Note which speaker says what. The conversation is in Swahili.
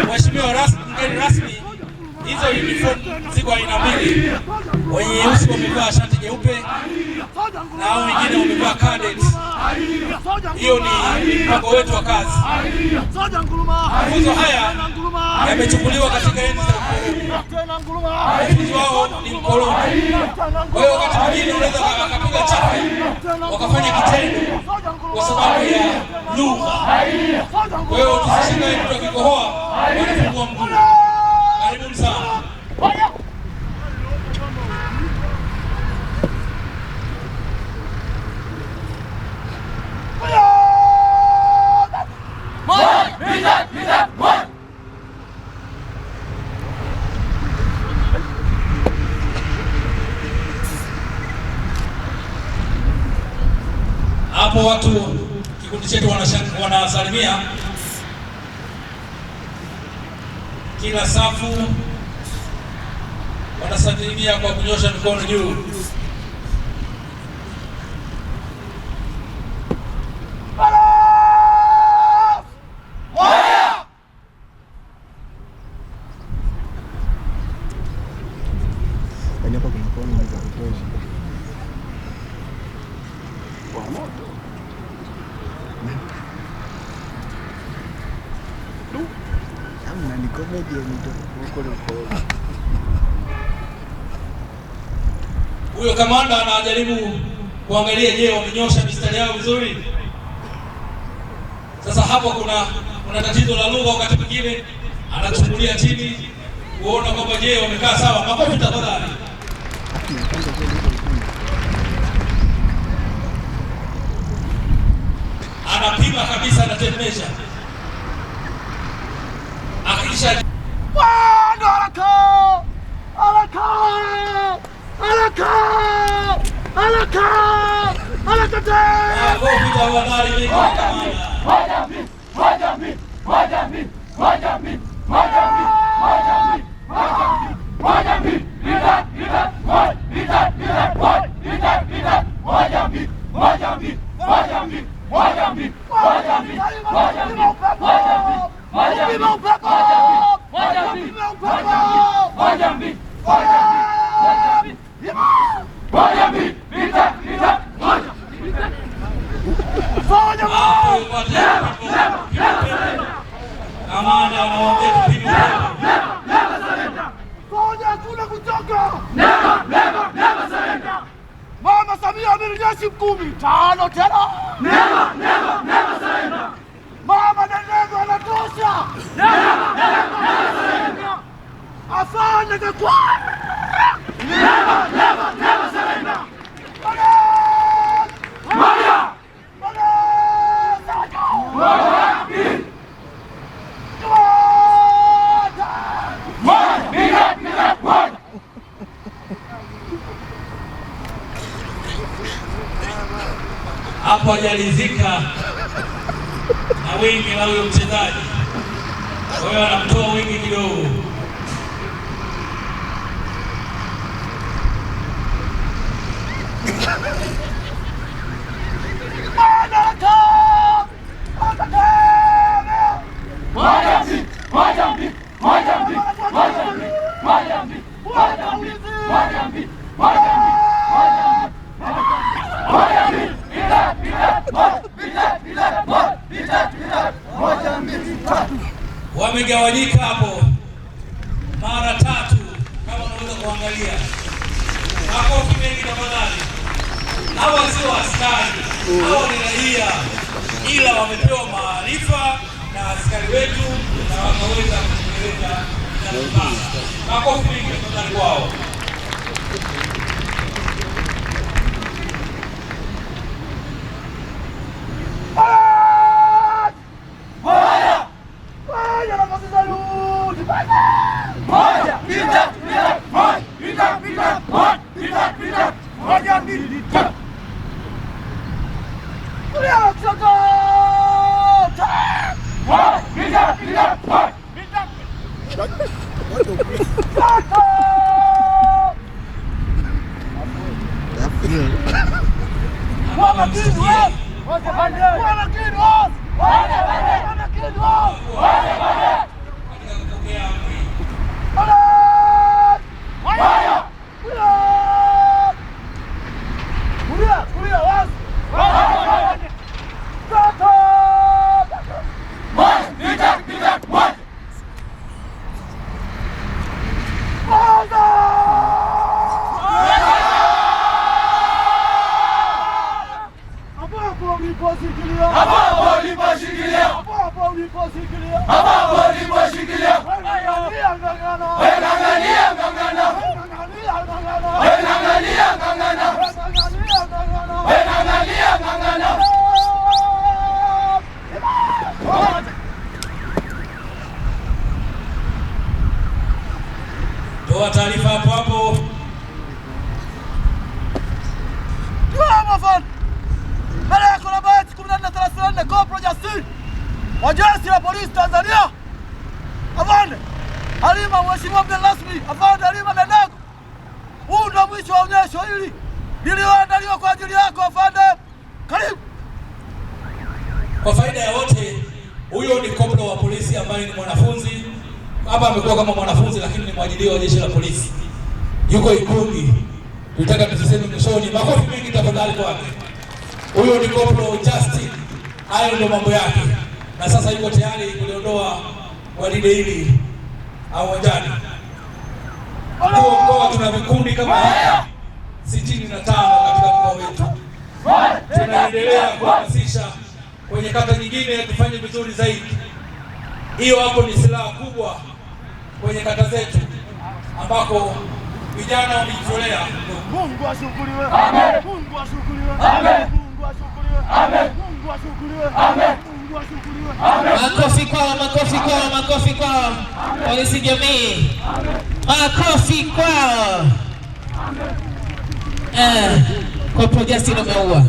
Speaker 1: Mheshimiwa mgeni rasmi, hizo uniform ziko aina mbili. Wenye nyeusi wamevaa shati jeupe na hao wengine wamevaa cadet. Hiyo ni mpango wetu wa kazi. Mafunzo haya yamechukuliwa katika enzi za ukoloni. Mafunzo wao ni mkoloni. Kwa hiyo wakati mwingine unaweza akapiga chapa wakafanya kitendo kwa sababu ya lugha. Kwa hiyo tusishangae mtu akikohoa wanafungua mguu. Karibuni sana. Hapo watu kikundi chetu wanasalimia kila safu, wanasalimia kwa kunyosha mikono juu. Huyo kamanda anajaribu kuangalia, je, wamenyosha mistari yao vizuri? Sasa hapo kuna tatizo la lugha, wakati mwingine anachungulia chini kuona kwamba je, wamekaa sawa. Makofi tafadhali. Anapima kabisa, anatemesha. Akisha Mama Samia amiri jeshi mkumi tano tena. Never surrender. Mama Dendego anatosha. Never surrender. Afanye kwa. Never surrender. Maria. Hapo hajalizika na wingi la huyo mchezaji, kwa hiyo anamtoa wingi kidogo. Wamegawanyika hapo mara tatu, kama unaweza kuangalia. Makofi mengi tafadhali. Hawa sio askari, hawa ni raia, ila wamepewa maarifa na askari wetu na wakaweza kutekeleza inapaswa. Makofi mengi tafadhali kwao.
Speaker 2: uliposhikilia,
Speaker 3: hapo uliposhikilia,
Speaker 2: hapo uliposhikilia,
Speaker 3: hapo uliposhikilia,
Speaker 2: ng'ang'ania ng'ang'ana,
Speaker 3: ng'ang'ania ng'ang'ana,
Speaker 2: ng'ang'ania ng'ang'ana,
Speaker 3: ng'ang'ania ng'ang'ana, ng'ang'ania ng'ang'ana.
Speaker 1: Toa taarifa hapo hapo.
Speaker 2: Mbele yako namba 1434 Koplo Jasiri wa Jeshi la Polisi Tanzania. Afande Halima, mheshimiwa mgeni rasmi, Afande Halima Dandago, huu ndio mwisho wa onyesho hili lililoandaliwa kwa ajili yako Afande. Karibu.
Speaker 1: Kwa faida ya wote, huyo ni koplo wa polisi ambaye ni mwanafunzi. Hapa amekuwa kama mwanafunzi lakini ni mwajiliwa wa Jeshi la Polisi. Yuko Ikungi. Tutaka tusiseme mwishoni. Makofi mengi tafadhali kwake. Huyo ni Koplo Justin. Hayo ndio mambo yake. Na sasa yuko tayari kuliondoa gwaride hili uwanjani. Kwa mkoa tuna vikundi kama haya 65 katika mkoa wetu. Tunaendelea kuhamasisha kwenye kata nyingine tufanye vizuri zaidi. Hiyo hapo ni silaha kubwa kwenye kata zetu ambako vijana wamejitolea.
Speaker 2: Mungu ashukuriwe. Amen. Mungu ashukuriwe. Amen. Mungu ashukuriwe. Amen. Mungu ashukuriwe. Amen. Mungu ashukuriwe. Amen.
Speaker 4: Makofi kwao, makofi kwao, makofi kwao. Polisi jamii. Makofi kwao. Koplo Justin umeua.